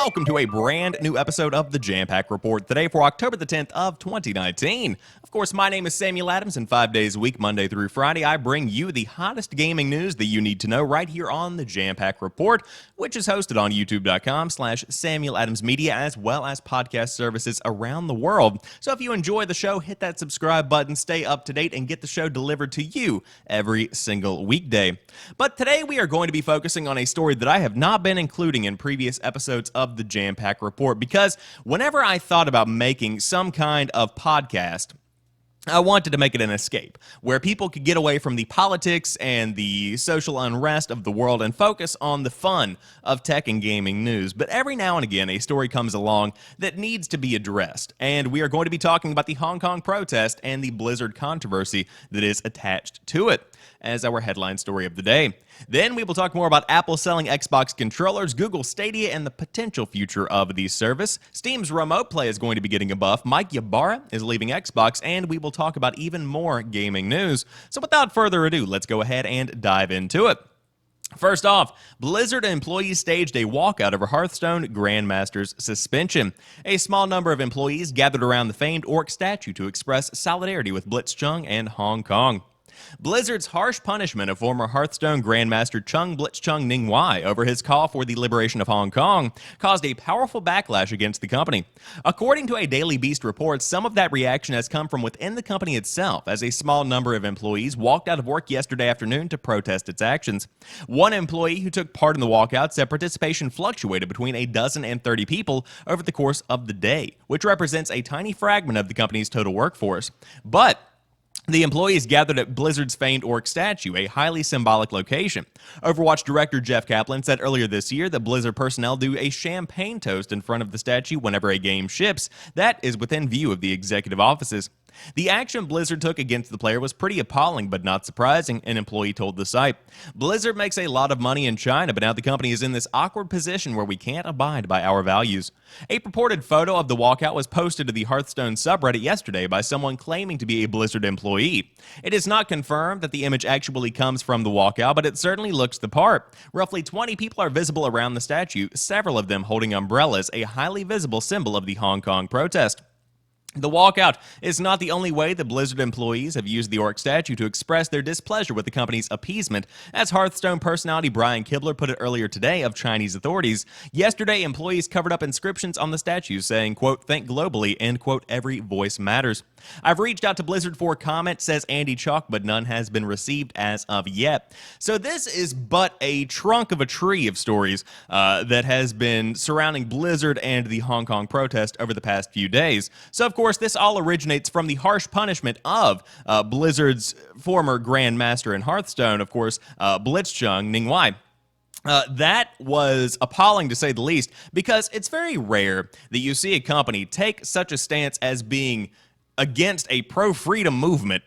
welcome to a brand new episode of the Jampack Report today for October the 10th of 2019. Of course, my name is Samuel Adams, and 5 days a week, Monday through Friday, I bring you the hottest gaming news that you need to know right here on the Jampack Report, which is hosted on youtube.com/Samuel Adams Media, as well as podcast services around the world. So if you enjoy the show, hit that subscribe button, stay up to date, and get the show delivered to you every single weekday. But today we are going to be focusing on a story that I have not been including in previous episodes of the Jampack Report, because whenever I thought about making some kind of podcast, I wanted to make it an escape, where people could get away from the politics and the social unrest of the world and focus on the fun of tech and gaming news. But every now and again, a story comes along that needs to be addressed, and we are going to be talking about the Hong Kong protest and the Blizzard controversy that is attached to it as our headline story of the day. Then we will talk more about Apple selling Xbox controllers, Google Stadia, and the potential future of the service. Steam's Remote Play is going to be getting a buff. Mike Ybarra is leaving Xbox, and we will talk about even more gaming news. So without further ado, let's go ahead and dive into it. First off, Blizzard employees staged a walkout over Hearthstone Grandmaster's suspension. A small number of employees gathered around the famed orc statue to express solidarity with Blitzchung and Hong Kong. Blizzard's harsh punishment of former Hearthstone Grandmaster Blitzchung Ningwai over his call for the liberation of Hong Kong caused a powerful backlash against the company. According to a Daily Beast report, some of that reaction has come from within the company itself, as a small number of employees walked out of work yesterday afternoon to protest its actions. One employee who took part in the walkout said participation fluctuated between a dozen and 30 people over the course of the day, which represents a tiny fragment of the company's total workforce. But the employees gathered at Blizzard's famed orc statue, a highly symbolic location. Overwatch director Jeff Kaplan said earlier this year that Blizzard personnel do a champagne toast in front of the statue whenever a game ships. That is within view of the executive offices. The action Blizzard took against the player was pretty appalling, but not surprising, an employee told the site. Blizzard makes a lot of money in China, but now the company is in this awkward position where we can't abide by our values. A purported photo of the walkout was posted to the Hearthstone subreddit yesterday by someone claiming to be a Blizzard employee. It is not confirmed that the image actually comes from the walkout, but it certainly looks the part. Roughly 20 people are visible around the statue, several of them holding umbrellas, a highly visible symbol of the Hong Kong protest. The walkout is not the only way the Blizzard employees have used the orc statue to express their displeasure with the company's appeasement, as Hearthstone personality Brian Kibler put it earlier today of Chinese authorities. Yesterday, employees covered up inscriptions on the statue saying, quote, "Think globally," and, quote, "Every voice matters." I've reached out to Blizzard for comment, says Andy Chalk, but none has been received as of yet. So this is but a trunk of a tree of stories that has been surrounding Blizzard and the Hong Kong protest over the past few days. So, of course, this all originates from the harsh punishment of Blizzard's former Grandmaster in Hearthstone, of course, Blitzchung Ningwai. That was appalling, to say the least, because it's very rare that you see a company take such a stance as being against a pro-freedom movement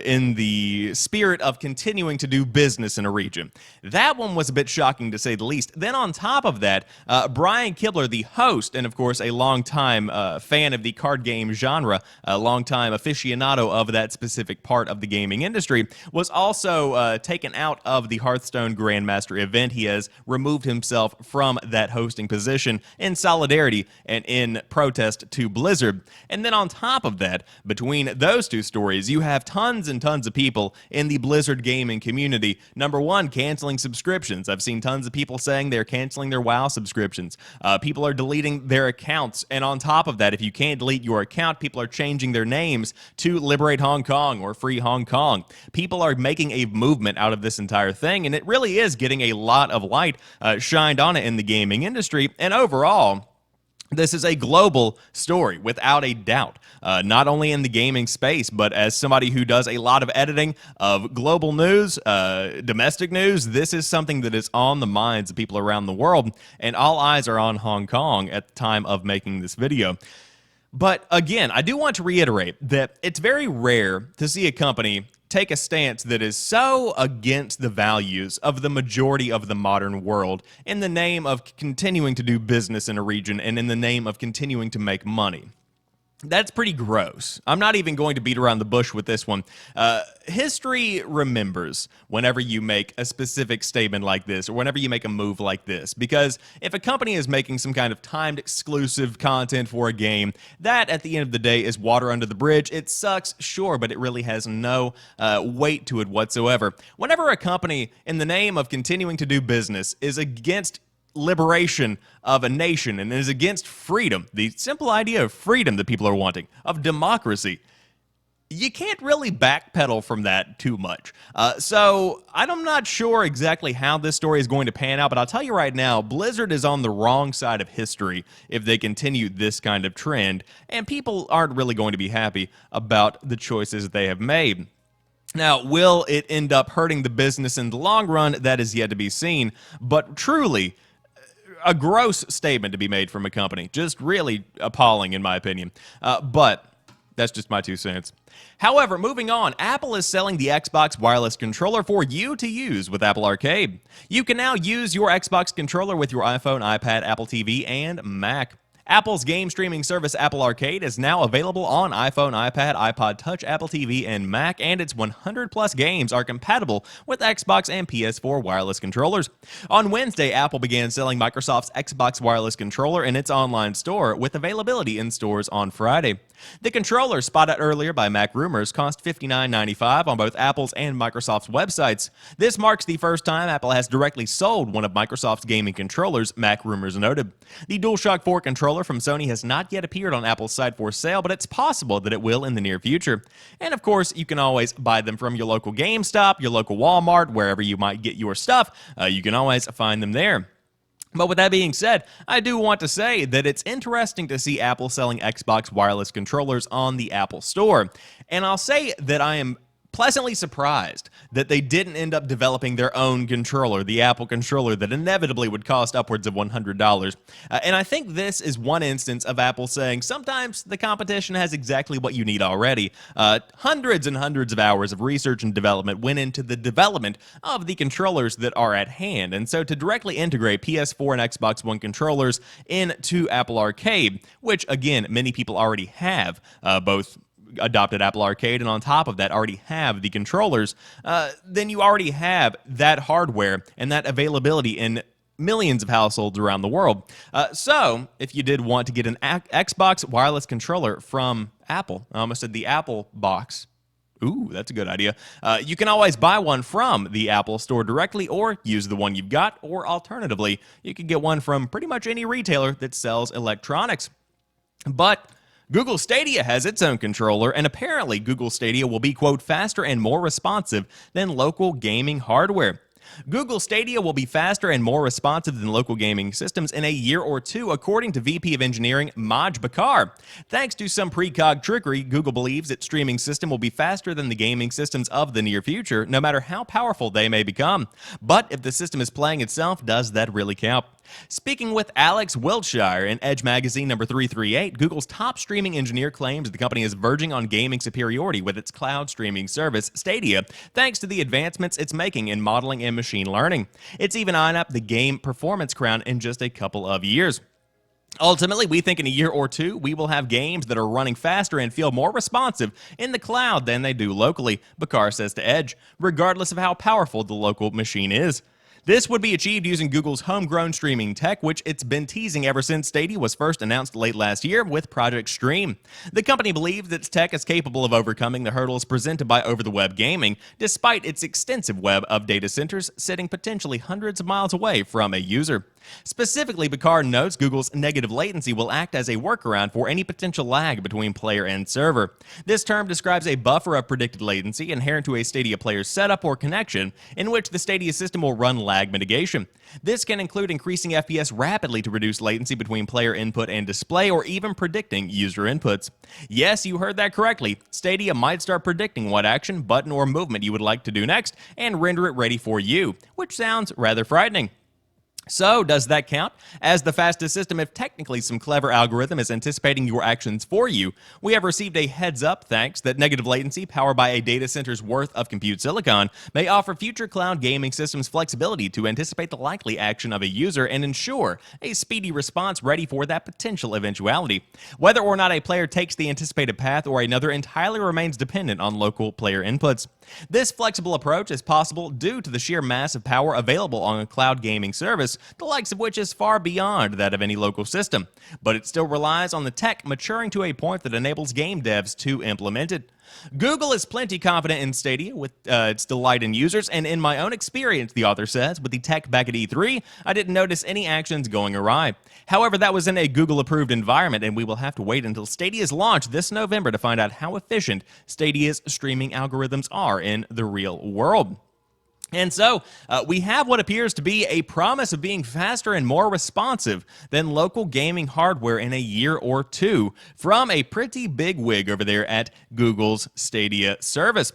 in the spirit of continuing to do business in a region. That one was a bit shocking, to say the least. Then on top of that, Brian Kibler, the host, and of course a longtime fan of the card game genre, a longtime aficionado of that specific part of the gaming industry, was also taken out of the Hearthstone Grandmaster event. He has removed himself from that hosting position in solidarity and in protest to Blizzard. And then on top of that, between those two stories, you have tons and tons of people in the Blizzard gaming community, number one, canceling subscriptions. I've seen tons of people saying they're canceling their WoW subscriptions. People are deleting their accounts, and on top of that, if you can't delete your account, people are changing their names to Liberate Hong Kong or Free Hong Kong. People are making a movement out of this entire thing, and it really is getting a lot of light shined on it in the gaming industry, and overall, this is a global story, without a doubt, not only in the gaming space, but as somebody who does a lot of editing of global news, domestic news, this is something that is on the minds of people around the world, and all eyes are on Hong Kong at the time of making this video. But again, I do want to reiterate that it's very rare to see a company take a stance that is so against the values of the majority of the modern world in the name of continuing to do business in a region and in the name of continuing to make money. That's pretty gross. I'm not even going to beat around the bush with this one. History remembers whenever you make a specific statement like this, or whenever you make a move like this, because if a company is making some kind of timed exclusive content for a game, that at the end of the day is water under the bridge. It sucks, sure, but it really has no weight to it whatsoever. Whenever a company, in the name of continuing to do business, is against liberation of a nation and is against freedom, the simple idea of freedom that people are wanting, of democracy, you can't really backpedal from that too much. So I'm not sure exactly how this story is going to pan out, but I'll tell you right now, Blizzard is on the wrong side of history if they continue this kind of trend, and people aren't really going to be happy about the choices they have made. Now, will it end up hurting the business in the long run? That is yet to be seen, but truly, a gross statement to be made from a company. Just really appalling, in my opinion. But that's just my 2 cents. However, moving on, Apple is selling the Xbox wireless controller for you to use with Apple Arcade. You can now use your Xbox controller with your iPhone, iPad, Apple TV, and Mac. Apple's game streaming service Apple Arcade is now available on iPhone, iPad, iPod Touch, Apple TV, and Mac, and its 100-plus games are compatible with Xbox and PS4 wireless controllers. On Wednesday, Apple began selling Microsoft's Xbox wireless controller in its online store, with availability in stores on Friday. The controller, spotted earlier by Mac Rumors, cost $59.95 on both Apple's and Microsoft's websites. This marks the first time Apple has directly sold one of Microsoft's gaming controllers, Mac Rumors noted. The DualShock 4 controller from Sony has not yet appeared on Apple's site for sale, but it's possible that it will in the near future. And of course, you can always buy them from your local GameStop, your local Walmart, wherever you might get your stuff. You can always find them there. But with that being said, I do want to say that it's interesting to see Apple selling Xbox wireless controllers on the Apple Store. And I'll say that I am pleasantly surprised that they didn't end up developing their own controller, the Apple controller that inevitably would cost upwards of $100. And I think this is one instance of Apple saying sometimes the competition has exactly what you need already. Hundreds and hundreds of hours of research and development went into the development of the controllers that are at hand. And so to directly integrate PS4 and Xbox One controllers into Apple Arcade, which again, many people already have, both adopted Apple Arcade and on top of that already have the controllers, then you already have that hardware and that availability in millions of households around the world. So if you did want to get an Xbox wireless controller from Apple, I almost said the Apple box. Ooh, that's a good idea. You can always buy one from the Apple Store directly or use the one you've got, or alternatively, you can get one from pretty much any retailer that sells electronics. But Google Stadia has its own controller, and apparently Google Stadia will be, quote, faster and more responsive than local gaming hardware. Google Stadia will be faster and more responsive than local gaming systems in a year or two, according to VP of Engineering Maj Bakar. Thanks to some precog trickery, Google believes its streaming system will be faster than the gaming systems of the near future, no matter how powerful they may become. But if the system is playing itself, does that really count? Speaking with Alex Wiltshire in Edge Magazine number 338, Google's top streaming engineer claims the company is verging on gaming superiority with its cloud streaming service, Stadia, thanks to the advancements it's making in modeling and machine learning. It's even eyeing up the game performance crown in just a couple of years. Ultimately, we think in a year or two, we will have games that are running faster and feel more responsive in the cloud than they do locally, Bakar says to Edge, regardless of how powerful the local machine is. This would be achieved using Google's homegrown streaming tech, which it's been teasing ever since Stadia was first announced late last year with Project Stream. The company believes its tech is capable of overcoming the hurdles presented by over-the-web gaming, despite its extensive web of data centers sitting potentially hundreds of miles away from a user. Specifically, Bakar notes Google's negative latency will act as a workaround for any potential lag between player and server. This term describes a buffer of predicted latency inherent to a Stadia player's setup or connection, in which the Stadia system will run lag mitigation. This can include increasing FPS rapidly to reduce latency between player input and display, or even predicting user inputs. Yes, you heard that correctly. Stadia might start predicting what action, button, or movement you would like to do next and render it ready for you, which sounds rather frightening. So, does that count as the fastest system if technically some clever algorithm is anticipating your actions for you? We have received a heads up thanks that negative latency powered by a data center's worth of compute silicon may offer future cloud gaming systems flexibility to anticipate the likely action of a user and ensure a speedy response ready for that potential eventuality. Whether or not a player takes the anticipated path or another entirely remains dependent on local player inputs. This flexible approach is possible due to the sheer massive power available on a cloud gaming service, the likes of which is far beyond that of any local system. But it still relies on the tech maturing to a point that enables game devs to implement it. Google is plenty confident in Stadia with its delight in users, and in my own experience, the author says, with the tech back at E3, I didn't notice any actions going awry. However, that was in a Google-approved environment, and we will have to wait until Stadia's launch this November to find out how efficient Stadia's streaming algorithms are in the real world. And so, we have what appears to be a promise of being faster and more responsive than local gaming hardware in a year or two from a pretty big wig over there at Google's Stadia service.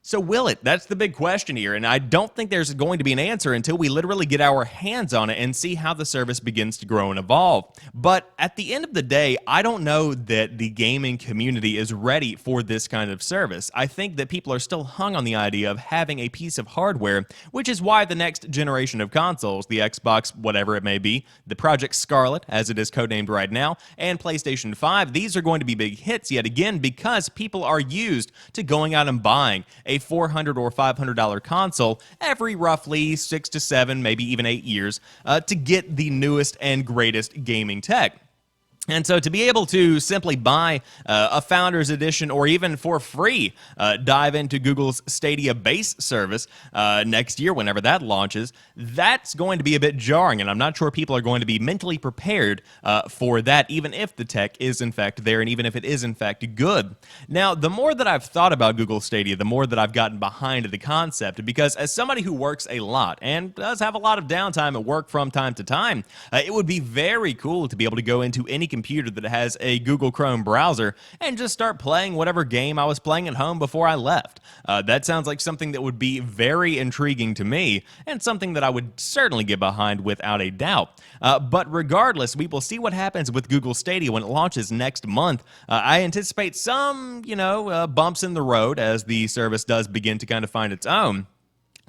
So will it? That's the big question here, and I don't think there's going to be an answer until we literally get our hands on it and see how the service begins to grow and evolve. But at the end of the day, I don't know that the gaming community is ready for this kind of service. I think that people are still hung on the idea of having a piece of hardware, which is why the next generation of consoles, the Xbox, whatever it may be, the Project Scarlet, as it is codenamed right now, and PlayStation 5, these are going to be big hits yet again because people are used to going out and buying a $400 or $500 console every roughly 6 to 7, maybe even 8 years to get the newest and greatest gaming tech. And so to be able to simply buy a Founders Edition or even for free dive into Google's Stadia base service next year whenever that launches, that's going to be a bit jarring, and I'm not sure people are going to be mentally prepared for that, even if the tech is in fact there and even if it is in fact good. Now, the more that I've thought about Google Stadia, the more that I've gotten behind the concept, because as somebody who works a lot and does have a lot of downtime at work from time to time, it would be very cool to be able to go into any computer that has a Google Chrome browser and just start playing whatever game I was playing at home before I left. That sounds like something that would be very intriguing to me and something that I would certainly get behind without a doubt. But regardless, we will see what happens with Google Stadia when it launches next month. I anticipate some, bumps in the road as the service does begin to kind of find its own.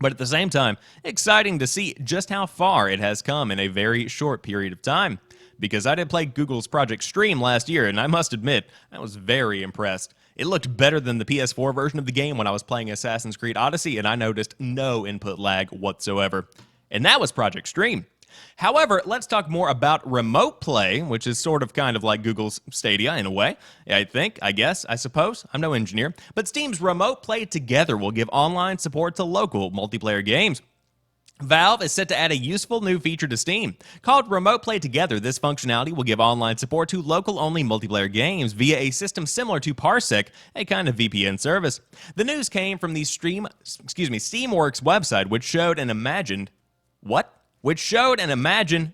But at the same time, exciting to see just how far it has come in a very short period of time. Because I did play Google's Project Stream last year, and I must admit, I was very impressed. It looked better than the PS4 version of the game when I was playing Assassin's Creed Odyssey, and I noticed no input lag whatsoever. And that was Project Stream. However, let's talk more about remote play, which is sort of kind of like Google's Stadia in a way. I guess, I suppose. I'm no engineer. But Steam's Remote Play Together will give online support to local multiplayer games. Valve is set to add a useful new feature to Steam. Called Remote Play Together, this functionality will give online support to local-only multiplayer games via a system similar to Parsec, a kind of VPN service. The news came from the Steamworks website, which showed an imagine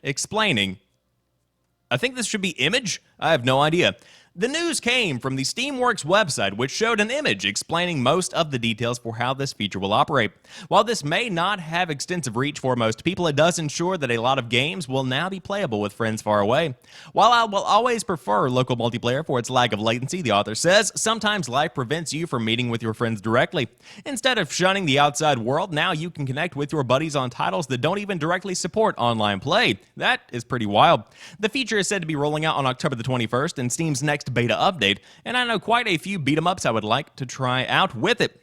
explaining. I think this should be image? I have no idea. The news came from the Steamworks website, which showed an image explaining most of the details for how this feature will operate. While this may not have extensive reach for most people, it does ensure that a lot of games will now be playable with friends far away. While I will always prefer local multiplayer for its lack of latency, the author says, sometimes life prevents you from meeting with your friends directly. Instead of shunning the outside world, now you can connect with your buddies on titles that don't even directly support online play. That is pretty wild. The feature is said to be rolling out on October the 21st in Steam's next beta update, and I know quite a few beat-em-ups I would like to try out with it.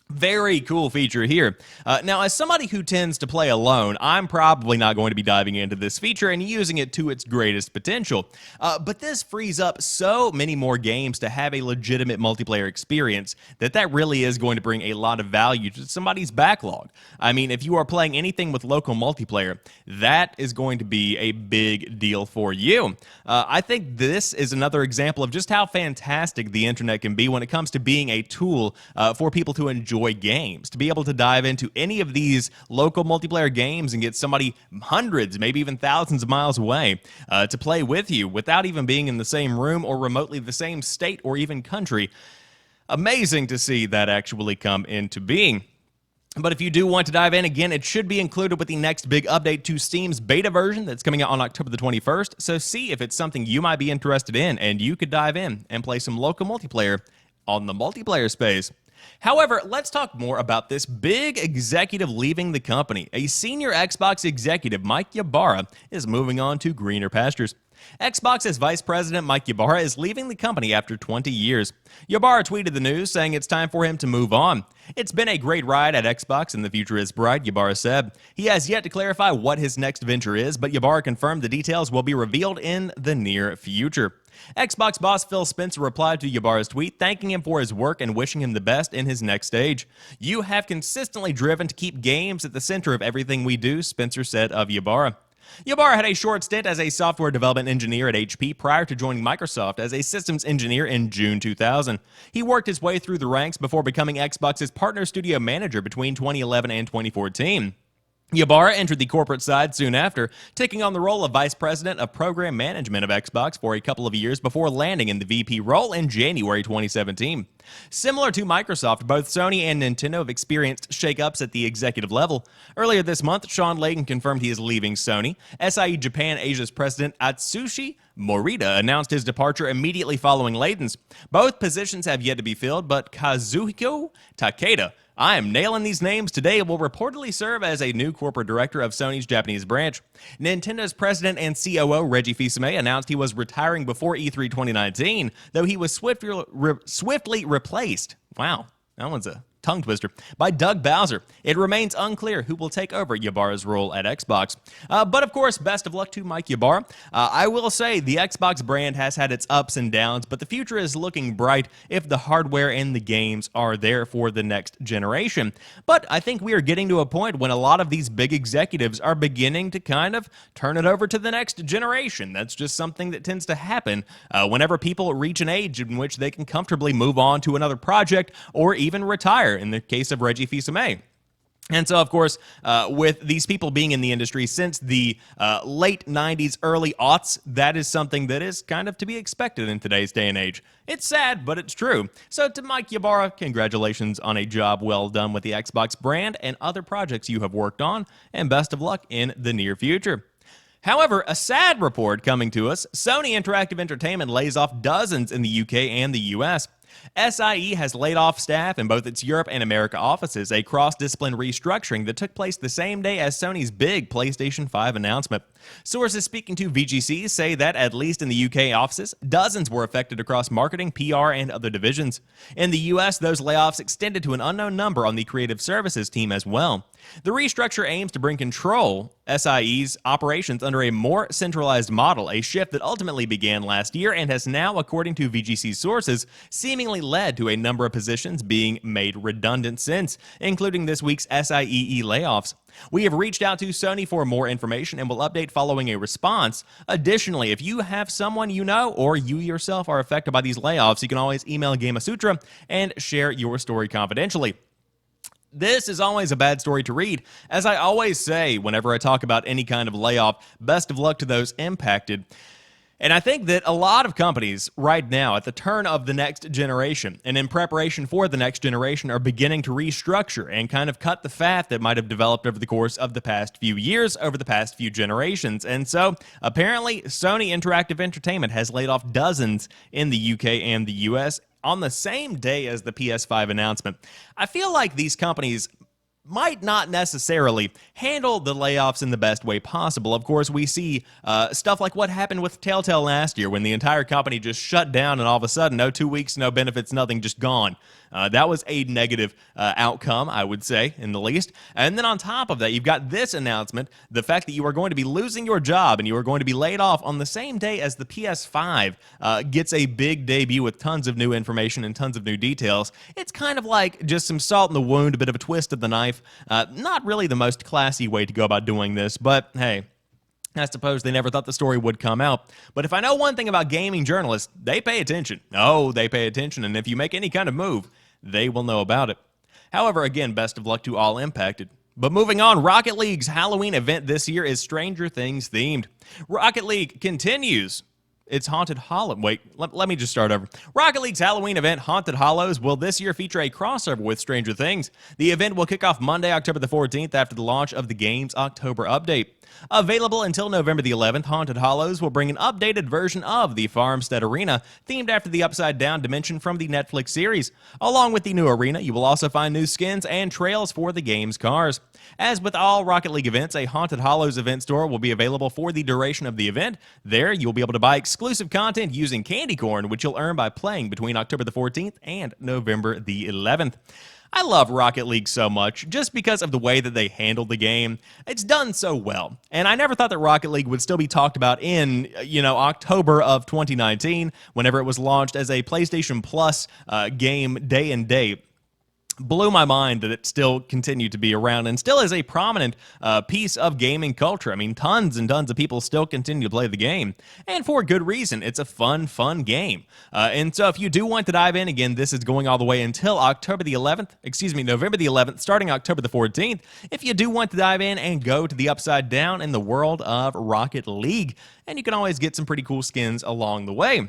Very cool feature here. Now, as somebody who tends to play alone, I'm probably not going to be diving into this feature and using it to its greatest potential. But this frees up so many more games to have a legitimate multiplayer experience that really is going to bring a lot of value to somebody's backlog. I mean, if you are playing anything with local multiplayer, that is going to be a big deal for you. I think this is another example of just how fantastic the internet can be when it comes to being a tool for people to enjoy games, to be able to dive into any of these local multiplayer games and get somebody hundreds, maybe even thousands of miles away to play with you without even being in the same room or remotely the same state or even country. Amazing to see that actually come into being. But if you do want to dive in, again, it should be included with the next big update to Steam's beta version that's coming out on October the 21st. So see if it's something you might be interested in, and you could dive in and play some local multiplayer on the multiplayer space. However, let's talk more about this big executive leaving the company. A senior Xbox executive, Mike Ybarra, is moving on to greener pastures. Xbox's Vice President Mike Ybarra is leaving the company after 20 years. Ybarra tweeted the news, saying it's time for him to move on. "It's been a great ride at Xbox and the future is bright," Ybarra said. He has yet to clarify what his next venture is, but Ybarra confirmed the details will be revealed in the near future. Xbox boss Phil Spencer replied to Ybarra's tweet, thanking him for his work and wishing him the best in his next stage. "You have consistently driven to keep games at the center of everything we do," Spencer said of Ybarra. Ybarra had a short stint as a software development engineer at HP prior to joining Microsoft as a systems engineer in June 2000. He worked his way through the ranks before becoming Xbox's partner studio manager between 2011 and 2014. Ybarra entered the corporate side soon after, taking on the role of Vice President of Program Management of Xbox for a couple of years before landing in the VP role in January 2017. Similar to Microsoft, both Sony and Nintendo have experienced shakeups at the executive level. Earlier this month, Sean Layden confirmed he is leaving Sony. SIE Japan Asia's president Atsushi Morita announced his departure immediately following Layden's. Both positions have yet to be filled, but Kazuhiko Takeda, I am nailing these names today, will reportedly serve as a new corporate director of Sony's Japanese branch. Nintendo's president and COO Reggie Fils-Aimé announced he was retiring before E3 2019, though he was swiftly replaced. Wow, that one's a tongue twister, by Doug Bowser. It remains unclear who will take over Ybarra's role at Xbox. But of course, best of luck to Mike Ybarra. I will say the Xbox brand has had its ups and downs, but the future is looking bright if the hardware and the games are there for the next generation. But I think we are getting to a point when a lot of these big executives are beginning to kind of turn it over to the next generation. That's just something that tends to happen whenever people reach an age in which they can comfortably move on to another project or even retire, in the case of Reggie Fils-Aimé. And so, of course, with these people being in the industry since the late 90s, early aughts, that is something that is kind of to be expected in today's day and age. It's sad, but it's true. So to Mike Ybarra, congratulations on a job well done with the Xbox brand and other projects you have worked on, and best of luck in the near future. However, a sad report coming to us: Sony Interactive Entertainment lays off dozens in the UK and the US. SIE has laid off staff in both its Europe and America offices, a cross-discipline restructuring that took place the same day as Sony's big PlayStation 5 announcement. Sources speaking to VGC say that, at least in the UK offices, dozens were affected across marketing, PR, and other divisions. In the US, those layoffs extended to an unknown number on the creative services team as well. The restructure aims to bring control SIE's operations under a more centralized model, a shift that ultimately began last year and has now, according to VGC sources, seemingly led to a number of positions being made redundant since, including this week's SIEE layoffs. We have reached out to Sony for more information and will update following a response. Additionally, if you have someone you know or you yourself are affected by these layoffs, you can always email Gamasutra and share your story confidentially. This is always a bad story to read. As I always say whenever I talk about any kind of layoff, best of luck to those impacted. And I think that a lot of companies right now at the turn of the next generation and in preparation for the next generation are beginning to restructure and kind of cut the fat that might have developed over the course of the past few years, over the past few generations. And so apparently Sony Interactive Entertainment has laid off dozens in the UK and the US on the same day as the PS5 announcement. I feel like these companies might not necessarily handle the layoffs in the best way possible. Of course, we see stuff like what happened with Telltale last year when the entire company just shut down and all of a sudden, no 2 weeks, no benefits, nothing, just gone. That was a negative outcome, I would say, in the least. And then on top of that, you've got this announcement, the fact that you are going to be losing your job and you are going to be laid off on the same day as the PS5 gets a big debut with tons of new information and tons of new details. It's kind of like just some salt in the wound, a bit of a twist of the knife. Not really the most classy way to go about doing this, but hey, I suppose they never thought the story would come out. But if I know one thing about gaming journalists, they pay attention. Oh, they pay attention, and if you make any kind of move, they will know about it. However, again, best of luck to all impacted. But moving on, Rocket League's Halloween event this year is Stranger Things themed. Rocket League continues It's Haunted Hollow. Wait, let me just start over. Rocket League's Halloween event, Haunted Hollows, will this year feature a crossover with Stranger Things. The event will kick off Monday, October the 14th, after the launch of the game's October update. Available until November the 11th, Haunted Hollows will bring an updated version of the Farmstead Arena, themed after the Upside Down dimension from the Netflix series. Along with the new arena, you will also find new skins and trails for the game's cars. As with all Rocket League events, a Haunted Hollows event store will be available for the duration of the event. There, you'll be able to buy exclusive content using candy corn, which you'll earn by playing between October the 14th and November the 11th. I love Rocket League so much just because of the way that they handled the game. It's done so well. And I never thought that Rocket League would still be talked about in, October of 2019, whenever it was launched as a PlayStation Plus game day and date. Blew my mind that it still continued to be around and still is a prominent piece of gaming culture. I mean, tons and tons of people still continue to play the game, and for good reason. It's a fun game. And so if you do want to dive in, again, this is going all the way until November the 11th, starting October the 14th. If you do want to dive in and go to the Upside Down in the world of Rocket League, and you can always get some pretty cool skins along the way.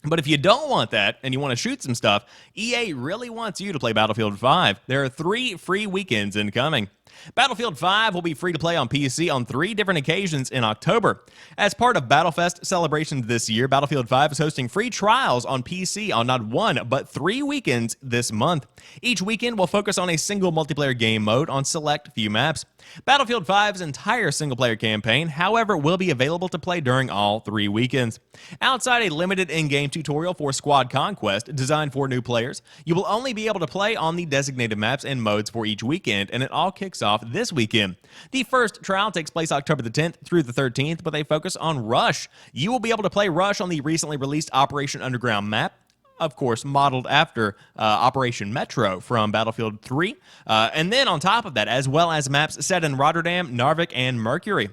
But if you don't want that and you want to shoot some stuff, EA really wants you to play Battlefield 5. There are 3 free weekends incoming. Battlefield 5 will be free to play on PC on 3 different occasions in October. As part of Battlefest celebrations this year, Battlefield 5 is hosting free trials on PC on not 1, but 3 weekends this month. Each weekend will focus on a single multiplayer game mode on select few maps. Battlefield 5's entire single-player campaign, however, will be available to play during all 3 weekends. Outside a limited in-game tutorial for Squad Conquest designed for new players, you will only be able to play on the designated maps and modes for each weekend, and it all kicks off this weekend. The first trial takes place October the 10th through the 13th with a focus on Rush. You will be able to play Rush on the recently released Operation Underground map, of course, modeled after Operation Metro from Battlefield 3. And then on top of that, as well as maps set in Rotterdam, Narvik, and Mercury.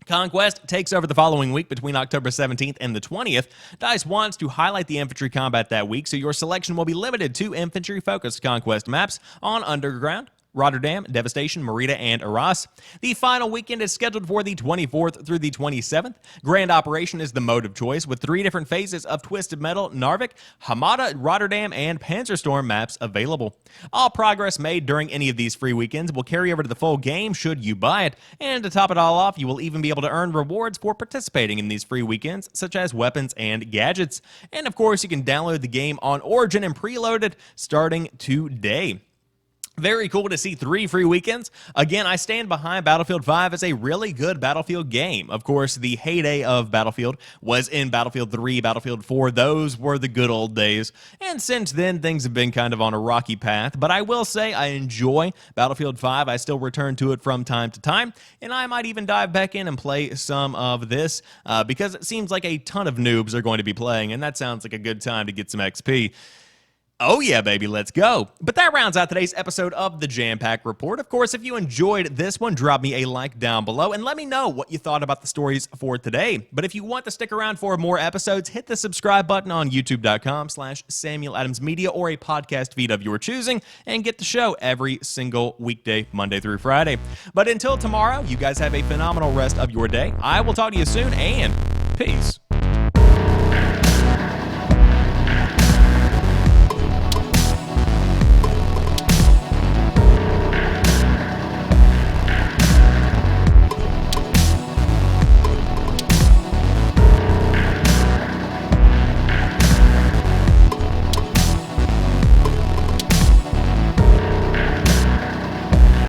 Conquest takes over the following week between October 17th and the 20th. DICE wants to highlight the infantry combat that week, so your selection will be limited to infantry-focused Conquest maps on Underground, Rotterdam, Devastation, Merida, and Arras. The final weekend is scheduled for the 24th through the 27th. Grand Operation is the mode of choice with 3 different phases of Twisted Metal, Narvik, Hamada, Rotterdam, and Panzerstorm maps available. All progress made during any of these free weekends will carry over to the full game should you buy it. And to top it all off, you will even be able to earn rewards for participating in these free weekends, such as weapons and gadgets. And of course, you can download the game on Origin and preload it starting today. Very cool to see 3 free weekends. Again, I stand behind Battlefield 5 as a really good Battlefield game. Of course, the heyday of Battlefield was in Battlefield 3, Battlefield 4. Those were the good old days. And since then, things have been kind of on a rocky path. But I will say I enjoy Battlefield 5. I still return to it from time to time. And I might even dive back in and play some of this because it seems like a ton of noobs are going to be playing. And that sounds like a good time to get some XP. Oh yeah, baby, let's go. But that rounds out today's episode of the Jampack Report. Of course, if you enjoyed this one, drop me a like down below and let me know what you thought about the stories for today. But if you want to stick around for more episodes, hit the subscribe button on youtube.com/SamuelAdamsMedia or a podcast feed of your choosing and get the show every single weekday, Monday through Friday. But until tomorrow, you guys have a phenomenal rest of your day. I will talk to you soon, and peace.